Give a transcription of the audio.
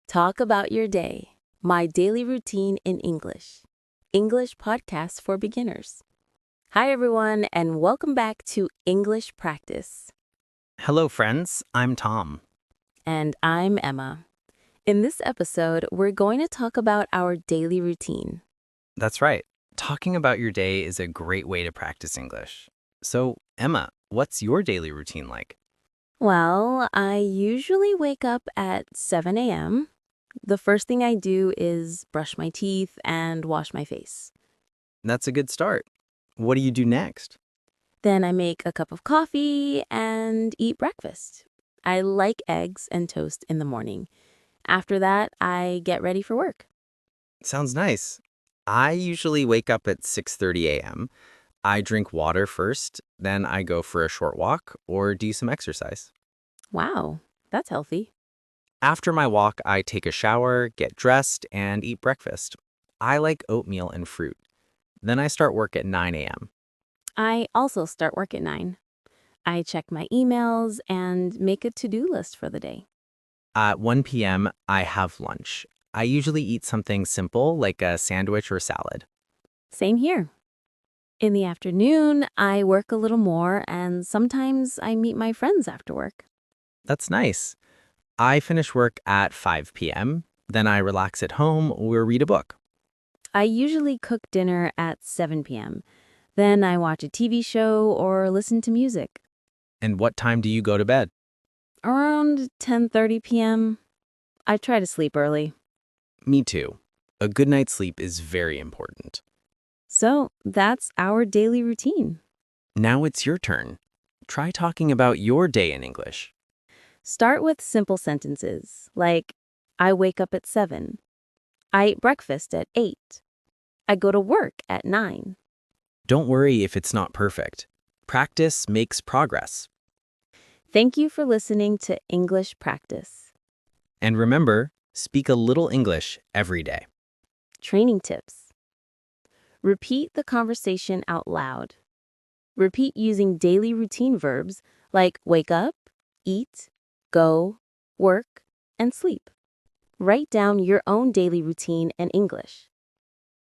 Talk about your day. My daily routine in English. English podcast for beginners. Hi, everyone, and welcome back to English Practice. Hello, friends. I'm Tom. And I'm Emma. In this episode, we're going to talk about our daily routine. That's right. Talking about your day is a great way to practice English. So, Emma, what's your daily routine like? Well, I usually wake up at 7 a.m. The first thing I do is brush my teeth and wash my face. That's a good start. What do you do next? Then I make a cup of coffee and eat breakfast. I like eggs and toast in the morning. After that, I get ready for work. Sounds nice. I usually wake up at 6:30 a.m. I drink water first, then I go for a short walk or do some exercise. Wow, that's healthy. After my walk, I take a shower, get dressed, and eat breakfast. I like oatmeal and fruit. Then I start work at 9 a.m. I also start work at 9. I check my emails and make a to-do list for the day. At 1 p.m., I have lunch. I usually eat something simple like a sandwich or salad. Same here. In the afternoon, I work a little more and sometimes I meet my friends after work. That's nice. I finish work at 5 p.m., then I relax at home or read a book. I usually cook dinner at 7 p.m. Then I watch a TV show or listen to music. And what time do you go to bed? Around 10:30 p.m., I try to sleep early. Me too. A good night's sleep is very important. So that's our daily routine. Now it's your turn. Try talking about your day in English. Start with simple sentences like, I wake up at 7. I eat breakfast at 8. I go to work at 9. Don't worry if it's not perfect. Practice makes progress. Thank you for listening to English Practice. And remember, speak a little English every day. Training tips. Repeat the conversation out loud. Repeat using daily routine verbs like wake up, eat, go, work, and sleep. Write down your own daily routine in English.